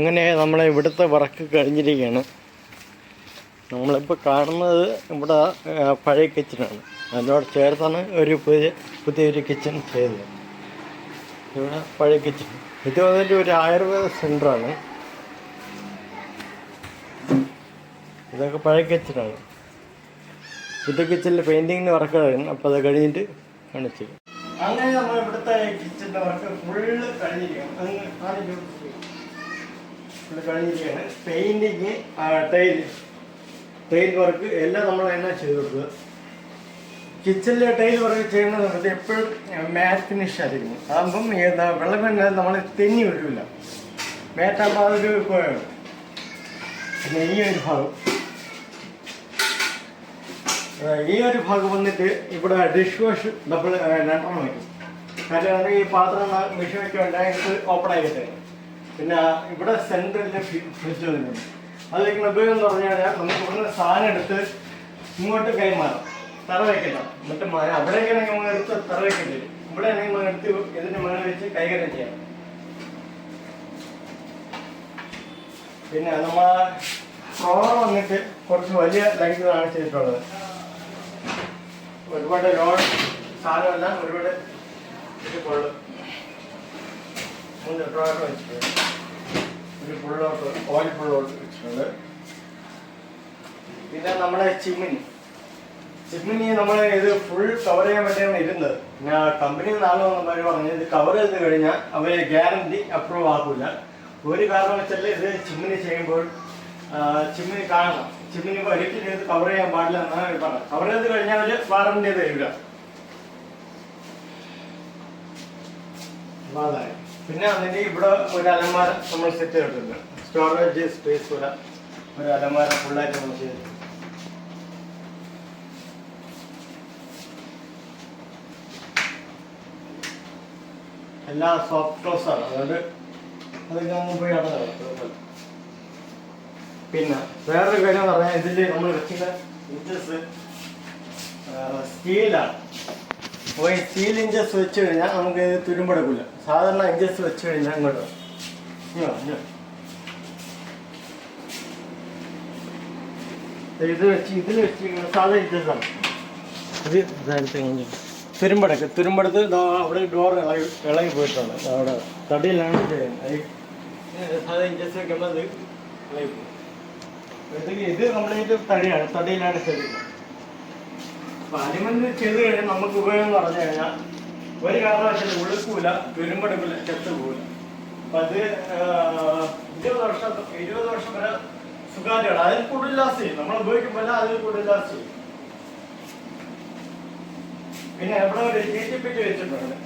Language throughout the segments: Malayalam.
അങ്ങനെ നമ്മളെ ഇവിടുത്തെ വർക്ക് കഴിഞ്ഞിരിക്കുകയാണ്. നമ്മളിപ്പോൾ കാണുന്നത് ഇവിടെ പഴയ കിച്ചണാണ്. അതിനോട് ചേർത്താണ് ഒരു പുതിയൊരു കിച്ചൺ ചെയ്തത്. ഇവിടെ പഴയ കിച്ചൺ. ഇത് വന്നിട്ട് ഒരു ആയുർവേദ സെൻ്ററാണ്. ഇതൊക്കെ പഴയ കിച്ചണാണ്. പുതിയ കിച്ചണിൽ പെയിൻറ്റിങ്ങിന് വർക്ക് കഴിഞ്ഞു. അപ്പോൾ അത് കഴിഞ്ഞിട്ട് കാണിച്ചു. അങ്ങനെ നമ്മൾ ഇവിടുത്തെ കിച്ചൻ്റെ വർക്ക് ഫുള്ള് കഴിഞ്ഞിരിക്കുകയാണ്. ഫുള്ള് കഴിഞ്ഞിരിക്കുകയാണ്. പെയിൻറ്റിങ്, ടൈൽ വർക്ക് എല്ലാം നമ്മൾ തന്നെ ചെയ്ത് കൊടുക്കുക. കിച്ചണിലെ ടൈൽ വർക്ക് ചെയ്യുന്ന സമയത്ത് എപ്പോഴും മാറ്റ് ഫിനിഷ് ആയിരിക്കും. അതാകുമ്പം വെള്ളം വേണ്ട നമ്മൾ തെന്നി വരില്ല. മാറ്റാകുമ്പോൾ അതൊരു കുഴപ്പമാണ്. പിന്നെ ഈ ഒരു ഭാഗം വന്നിട്ട് ഇവിടെ ഡിഷ് വാഷ് രണ്ടെണ്ണം വയ്ക്കും. കാരണം ഈ പാത്രം മെഷീൻ വയ്ക്കാൻ ഇത് ഓപ്പൺ ആയിട്ട്. പിന്നെ ഇവിടെ സെൻറ്ററിൽ ഫ്രിഡ്ജ് വന്നിട്ടുണ്ട്. അത് വയ്ക്കുന്ന ഉപയോഗം എന്ന് പറഞ്ഞു കഴിഞ്ഞാൽ നമുക്ക് ഇവിടുന്ന് സാധനം എടുത്ത് ഇങ്ങോട്ട് കൈമാറാം. തറ വയ്ക്കില്ല. എന്നിട്ട് അവിടേക്കാണെങ്കിൽ നമ്മൾ എടുത്ത് തറ വയ്ക്കേണ്ടി വരും. ഇവിടെ ആണെങ്കിൽ നമ്മൾ എടുത്ത് ഇതിൻ്റെ മേലെ വെച്ച് കൈകാര്യം ചെയ്യാം. പിന്നെ നമ്മൾ ഫ്ലോർ വന്നിട്ട് കുറച്ച് വലിയ ലൈനിലാണ് ചെയ്തിട്ടുള്ളത്. ഒരുപാട് ലോഡ് സാധനമല്ല, ഒരുപാട് ഇത് കൊള്ളു 3 ഡ്രോയർ വെച്ചിട്ടുണ്ട്. ഒരു ഫുള്ളോട്ട് ഓയിൽ ഫുള്ളോട്ട് വെച്ചിട്ടുണ്ട്. പിന്നെ നമ്മുടെ ചിമ്മിനി നമ്മൾ ഇത് ഫുൾ കവർ ചെയ്യാൻ വേണ്ടിയാണ് ഇരുന്നത്. പിന്നെ കമ്പനിയിൽ നാളെ വന്നവർ പറഞ്ഞു ഇത് കവർ ചെയ്ത് കഴിഞ്ഞാൽ അവർ ഗ്യാരണ്ടി അപ്രൂവ് ആക്കില്ല. ഒരു കാരണം വെച്ചാൽ ഇത് ചിമ്മിനി ചെയ്യുമ്പോൾ ചിമ്മിനി കാണണം. ചിമ്മിനി ഒരിക്കലും ഇത് കവർ ചെയ്യാൻ പാടില്ല എന്നാണ് പറഞ്ഞത്. കവർ ചെയ്ത് കഴിഞ്ഞാൽ അവർ വാറണ്ടി തരില്ല. പിന്നെ അതിൻ്റെ ഇവിടെ ഒരു അലമാര നമ്മൾ സെറ്റ് ചെയ്തിട്ടുണ്ട്. സ്റ്റോറേജ് സ്പേസ് പോലെ ഒരു അലമാര ഫുള്ളായിട്ട് നമ്മൾ ചെയ്തിട്ടുണ്ട്. എല്ലാ സോഫ്റ്റ് ക്ലോസ് ആണ്. അതുകൊണ്ട് അതൊക്കെ അങ്ങ് പോയി നടന്നു. പിന്നെ വേറൊരു കാര്യം എന്ന് പറഞ്ഞാൽ ഇതിൽ നമ്മൾ വെച്ചിട്ട് ഇഞ്ചസ് സ്റ്റീലാണ്. അപ്പോൾ ഈ സ്റ്റീൽ ഇഞ്ചസ് വെച്ച് കഴിഞ്ഞാൽ നമുക്ക് ഇത് തുരുമ്പെടുക്കില്ല. സാധാരണ ഇഞ്ചസ് വെച്ച് കഴിഞ്ഞാൽ ഇങ്ങോട്ട് ഇതിൽ വെച്ച് സാധാരണ ഇഞ്ചസാണ്. ഇത് തുരുമ്പെടുത്ത് അവിടെ ഡോർ ഇളകി പോയിട്ടുണ്ട്. അവിടെ തടിയിലാണ് ചെയ്യുന്നത്. സാധാരണ ഇഞ്ചസ് വെക്കുമ്പോൾ അത് ഇളകി പോകും. ഇത് കംപ്ലീറ്റ് തടിയിലാണ് ചെയ്തിട്ടുള്ളത്. അപ്പൊ അലുമിനിയം ചെയ്ത് കഴിഞ്ഞാൽ നമുക്ക് ഉപയോഗം എന്ന് പറഞ്ഞു കഴിഞ്ഞാൽ ഒരു കാരണവശാലും ഉളുക്കൂല, തുരുമ്പെടുക്കില്ല, ചെത്ത് പോകില്ല. അപ്പൊ അത് 20 വർഷം വരെ സുഖാന്റാണ്. അതിൽ കൂടുതൽ ലാസ്റ്റ് ചെയ്യും. നമ്മൾ ഉപയോഗിക്കുമ്പോൾ അതിൽ കൂടുതൽ ലാസ്റ്റ് ചെയ്യും. പിന്നെ ഇവിടെ ഒരു ചീറ്റി പിറ്റ് വെച്ചിട്ടുണ്ട്.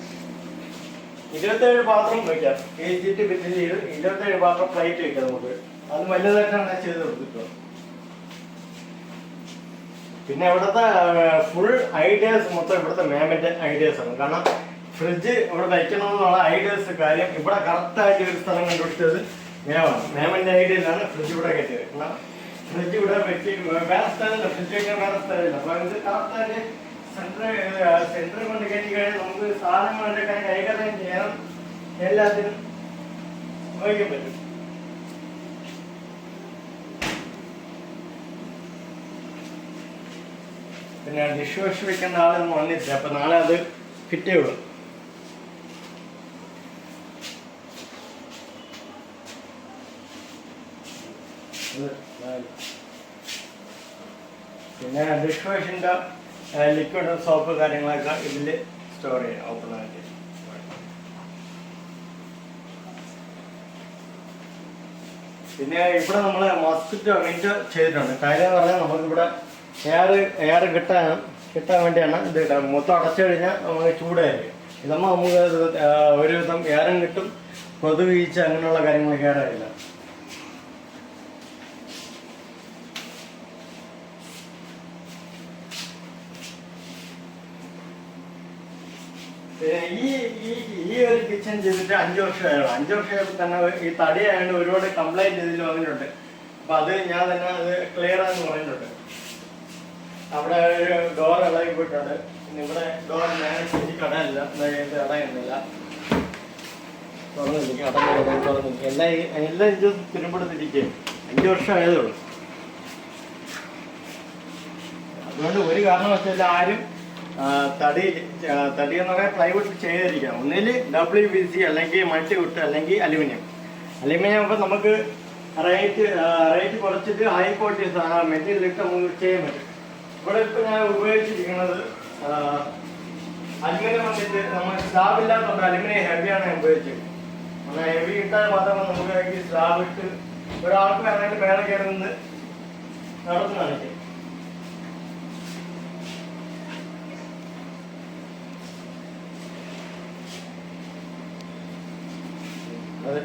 27 പാത്രം വയ്ക്കാം. ഈ ചീറ്റി പിറ്റിൽ 27 പാത്രം പ്ലേറ്റ് വയ്ക്കാം നമുക്ക്. അത് വലുതായിട്ടാണ് ചെയ്ത് കൊടുത്തിട്ടുള്ളത്. പിന്നെ ഇവിടുത്തെ ഫുൾ ഐഡിയാസ് മൊത്തം ഇവിടുത്തെ മാമിൻ്റെ ഐഡിയാസ് ആണ്. കാരണം ഫ്രിഡ്ജ് ഇവിടെ വയ്ക്കണമെന്നുള്ള ഐഡിയാസ് കാര്യം ഇവിടെ കറക്റ്റായിട്ട് ഒരു സ്ഥലം കണ്ടുപിടിച്ചത് മേമാണ്. മേമിൻ്റെ ഐഡിയയിലാണ് ഫ്രിഡ്ജ് ഇവിടെ കെട്ടിയത്. കാരണം ഫ്രിഡ്ജ് ഇവിടെ വെച്ച് വേറെ സ്ഥലമില്ല, ഫ്രിഡ്ജ് വയ്ക്കാൻ വേറെ സ്ഥലമില്ല. അപ്പോൾ ഇത് കറക്റ്റായിട്ട് സെൻറ്ററിൽ കൊണ്ട് കയറ്റി കഴിഞ്ഞാൽ നമുക്ക് സാധനങ്ങളൊക്കെ കൈകാര്യം ചെയ്യാൻ എല്ലാത്തിനും ഉപയോഗിക്കാൻ പറ്റും. പിന്നെ ഡിഷ് വാഷ് വെക്കേണ്ട ആളൊന്നും വന്നിട്ടില്ല. അപ്പൊ നാളെ അത് ഫിറ്റ് ചെയ്യുള്ളൂ. പിന്നെ ഡിഷ് വാഷിന്റെ ലിക്വിഡ് സോപ്പ് കാര്യങ്ങളൊക്കെ ഇതിൽ സ്റ്റോർ ചെയ്യാം ഓപ്പൺ ആയിട്ട്. പിന്നെ ഇവിടെ നമ്മൾ മസ്കിറ്റോ വിൻഡോ ചെയ്തിട്ടുണ്ട്. കാര്യം എന്ന് പറഞ്ഞാൽ നമുക്കിവിടെ എയർ കിട്ടാൻ വേണ്ടിയാണ് ഇത് ഇടാം. മൊത്തം അടച്ചു കഴിഞ്ഞാൽ നമുക്ക് ചൂടായിരിക്കും. ഇതാകുമ്പോൾ നമുക്ക് ഒരുവിധം എയറും കിട്ടും, കൊതുക് വീഴ്ച അങ്ങനെയുള്ള കാര്യങ്ങളൊക്കെ ഏറാറില്ല. പിന്നെ ഈ ഒരു കിച്ചൺ ചെയ്തിട്ട് 5 വർഷമായുള്ളൂ. 5 വർഷമായപ്പോൾ തന്നെ ഈ തടിയായതുകൊണ്ട് ഒരുപാട് കംപ്ലൈൻറ്റ് ഇതിൽ വന്നിട്ടുണ്ട്. അപ്പം അത് ഞാൻ തന്നെ അത് ക്ലിയർ ആണെന്ന് പറഞ്ഞിട്ടുണ്ട്. അവിടെ ഒരു ഡോർ ഇളകി പോയിട്ടുണ്ട്. പിന്നെ ഇവിടെ ഡോർ ഞാൻ ശരി കടയില്ല, അടയുന്നില്ല. തുറന്നിരിക്കും, തുറന്നിരിക്കും. എല്ലാം ഇഞ്ചും തിരുമ്പെടുത്തിരിക്കും. 5 വർഷം ആയതേ ഉള്ളൂ. അതുകൊണ്ട് ഒരു കാരണവശാലും ആരും തടി എന്ന് പറയാൻ പ്ലൈവുഡ് ചെയ്തിരിക്കാം. ഒന്നിൽ WPC അല്ലെങ്കിൽ മൾട്ടിവുഡ് അല്ലെങ്കിൽ അലുമിനിയം. അലുമിനിയം ആകുമ്പോൾ നമുക്ക് റേറ്റ് കുറച്ചിട്ട് ഹൈ ക്വാളിറ്റി മെറ്റീരിയൽ ഇട്ട് നമുക്ക് ചെയ്യാൻ പറ്റും. ഇവിടെ ഇപ്പം ഞാൻ ഉപയോഗിച്ചിരിക്കുന്നത് അലുമിനിയം വന്നിട്ട് നമ്മൾ സ്ലാബ് ഇല്ലാത്തതുകൊണ്ട് അലുമിനിയം ഹെവിയാണ് ഞാൻ ഉപയോഗിച്ചത്. എന്നാൽ ഹെവി ഇട്ടാൽ മാത്രമേ നമുക്ക് സ്ലാബ് ഇട്ട് ഒരാൾക്ക് വേണമെങ്കിൽ മേലെ കയറി നിന്ന് നടന്നു കാണിക്കും. അതെ.